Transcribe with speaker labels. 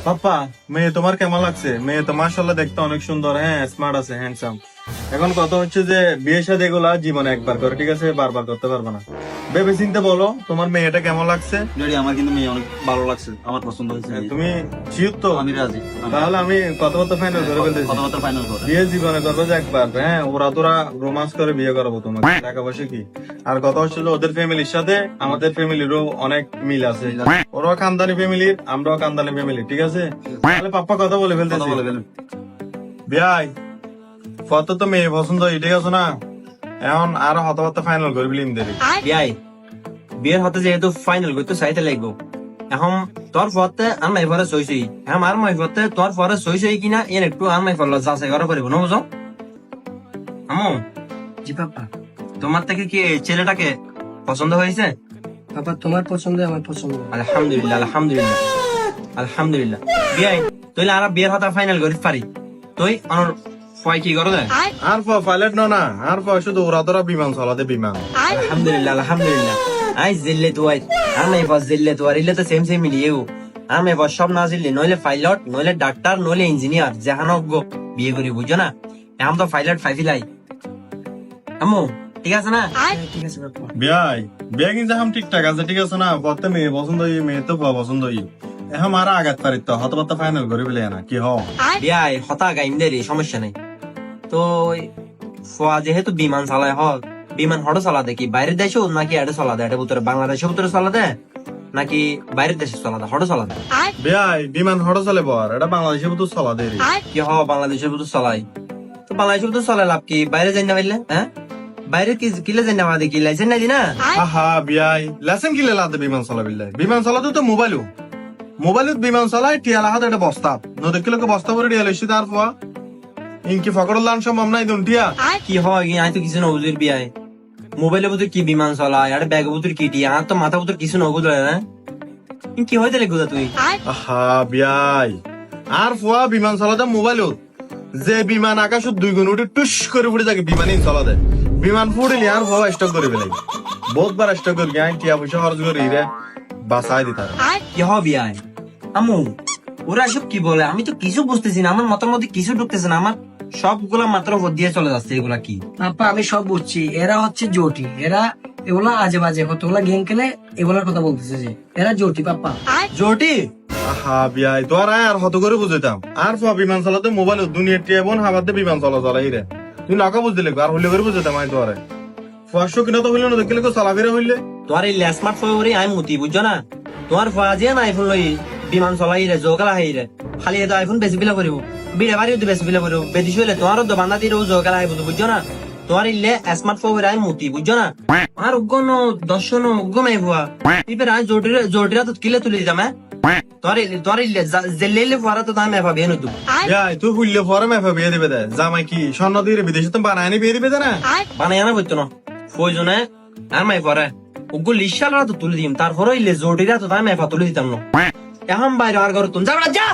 Speaker 1: পাপ্পা, মেয়ে তোমার কেমন লাগছে? মেয়ে তো মাশাআল্লাহ দেখতে অনেক সুন্দর, হ্যাঁ স্মার্ট আছে, হ্যান্ডসাম। এখন কথা হচ্ছে যে বিয়ে শাদী এগুলা জীবনে একবার করে, ঠিক আছে? বারবার করতে পারবে না। ভেবে চিন্তে বলো তোমার মেয়েটা কেমন লাগছে।
Speaker 2: ড্যাডি আমার কিন্তু মেয়ে অনেক ভালো লাগছে, আমার পছন্দ হয়েছে।
Speaker 1: তুমি শিওর তো?
Speaker 2: আমি রাজি।
Speaker 1: তাহলে আমি কথাবার্তা ফাইনাল করে ফেলতেছি।
Speaker 2: কথাবার্তা ফাইনাল করে
Speaker 1: বিয়ে জীবনে করবো যে একবার, হ্যাঁ ওরা তোরা রোমান্স করে বিয়ে করাবো তোমাকে, টাকা পয়সা কি। আর কথা হচ্ছে যে ওদের ফ্যামিলির সাথে আমাদের ফ্যামিলিরও অনেক মিল আছে। ওরাও খানদানি ফ্যামিলির, আমরাও খানদানি ফ্যামিলি, ঠিক আছে? তাহলে পাপ্পা কথা বলে
Speaker 2: কথা
Speaker 1: ফেলতেছি।
Speaker 2: বলে ফেলুন।
Speaker 1: বিয়াই কত তো মেয়ে পছন্দ হয়, ঠিক আছে না? এখন আরো কথাবার্তা ফাইনাল করে ফেলিম দেরি।
Speaker 3: বিয়াই বিয়ের হতে যেহেতু ফাইনাল করতে চাইতে লাগবো, এখন তোর পথে আর নাই পরে সই সই, এখন আর মাই পথে তোর পরে সই সই কিনা এর একটু আর নাই পড়লো যাচাই করা পারিব না, বুঝো? আমু,
Speaker 4: জি পাপা।
Speaker 3: তোমার থেকে কি এই ছেলেটাকে পছন্দ হয়েছে?
Speaker 4: পাপা তোমার পছন্দ আমার পছন্দ।
Speaker 3: আলহামদুলিল্লাহ আলহামদুলিল্লাহ আলহামদুলিল্লাহ। বিয়াই তুইলে আর বিয়ের হতা ফাইনাল করিস পারি, তুই আমার ফয় কি করো দেয়?
Speaker 1: আর পাইলট না, আর শুধু ওরা তোরা বিমান চলাতে বিমান।
Speaker 3: আলহামদুলিল্লাহ আলহামদুলিল্লাহ। আই জিল্লে তুই আর নাই পাস জিল্লে তুই ইলে তো সেম সেম মিলিয়েও আমি পাস সব না জিল্লে, নইলে পাইলট, নইলে ডাক্তার, নইলে ইঞ্জিনিয়ার, জাহানজ্ঞ বিয়ে করি, বুঝছো না? এখন তো পাইলট ফাইফিলাই আমু, ঠিক আছে না?
Speaker 4: ঠিক আছে পাপা।
Speaker 1: বিয়াই বিয়ে কিন্তু এখন ঠিকঠাক আছে, ঠিক আছে না? পথে মেয়ে পছন্দ হই, মেয়ে তো পছন্দ হই। এখন আর আঘাত পারিত হতবার্তা ফাইনাল করে ফেলে না কি হ।
Speaker 3: বিয়াই হতা গাইম দেরি, সমস্যা নাই তো। ফোয়া যেহেতু বিমান চালায়, বিমান হঠাৎ চালা দেখি বাইরের দেশেও নাকি এটা চলা দেয়, এটা ভিতরে বাংলাদেশের ভিতরে চলা দেয় নাকি বাইরের দেশে চলা দেয়, হঠাৎ চলা দেয়?
Speaker 1: বিয়াই বিমান হঠাৎ চলে পর, এটা বাংলাদেশের মতো চলা দেরি।
Speaker 3: কি বাংলাদেশের ভিতর চলাই তো, বাংলাদেশের ভিতর চলে লাভ কি? বাইরে যাই না পাইলে, হ্যাঁ বাইরে কি কিলে যাই না আমাদের কি লাইসেন্স নাই দি না?
Speaker 1: আহা বিয়াই লাসেন কিলে লাদে বিমান চলা বিল্লাই, বিমান চলাতে তো মোবাইলত বিমান চলাই টিয়ালা হাতে একটা বস্তা নদী কিলোকে বস্তা করে টিয়া লইছি, তার পর ইনকি ফকরের লান সম্ভব নাই দুন টিয়া।
Speaker 3: কি হয় কি আমি তো কিছু নবুজুর বিয়ায়, মোবাইলের ভিতর কি বিমান চলায় আর ব্যাগের ভিতর কি টিয়া, আর তো মাথা ভিতর কিছু নবুজ না। কি হইতে লেগুদা তুই?
Speaker 1: আহা বিয়াই আর ফুয়া বিমান চলাতে মোবাইলত যে বিমান আকাশত 2 গুণ উঠে টুস করে উঠে থাকে, বিমানই চলা দেয়। বিমান ফুড়িলি আর ফুয়া স্টক করে ফেলাই, বহুতবার স্টক করে গাই টিয়া পয়সা খরচ করে রে বাসায় দিতে।
Speaker 3: কি বিয়ায় আমু, ওরা সব কি বলে আমি তো কিছু বুঝতেছি না, আমার মাথার মধ্যে কিছু ঢুকতেছে না, আমার সবগুলা মাত্র ভোট দিয়ে চলে যাচ্ছে। এগুলা কি
Speaker 4: পাপা আমি সব বুঝছি, এরা হচ্ছে জটি, এরা এগুলা আজে বাজে কতগুলা গেম খেলে এগুলার কথা বলতেছে যে এরা জটি পাপা।
Speaker 3: জটি?
Speaker 1: আহা বিয়াই তোর আর হত করে বুঝাইতাম, আর ফুয়া বিমান চলাতে মোবাইল দুনিয়ার টিয়া বোন হাবাতে বিমান চলাই রে, তুই নাকা বুঝতে লিখবো আর হইলে করে বুঝাইতাম আমি তোরে। ফুয়ার শো কিনা তো হইলে না, দেখলে চলাফেরা হইলে
Speaker 3: তোমার এই স্মার্ট ফোন আমি মুতি, বুঝছো না? তোমার ফাজিয়া না আইফোন লই বিমান চলাই রে, জোকালা হাই রে, খালি এটা আইফোন বেশি বিলা করিব, বিড়ে বাড়িও তো বেশি বিলা করিব, বেশি হইলে তোমারও তো বান্ধা দিয়ে জোকালা হাইব, বুঝছো না? তোমার ইলে স্মার্ট ফোন আমি মুতি, বুঝছো না? আর উগ্গন দর্শন উগ্গম আই ভুয়া ইপের আমি জোটিরা তো কিলে তুলে দিতাম। হ্যাঁ তোর ইলে জেলে ফুয়ারা তো দাম এভাবে নতু
Speaker 1: বিয়াই তুই হইলে পরে মেফা বিয়ে দিবে দে, জামাই কি স্বর্ণ দিয়ে বিদেশে তো বানায় বিয়ে দিবে না?
Speaker 3: বানাই আনা বলতো না ফয়জনে আর মাই পরে ওগুলো লিশালরা তো তুলে দিম, তারপরে ইলে জোটিরা তো দাম এফা তুলে দিতাম না। এখন বাইরে আর ঘর তুমি যা।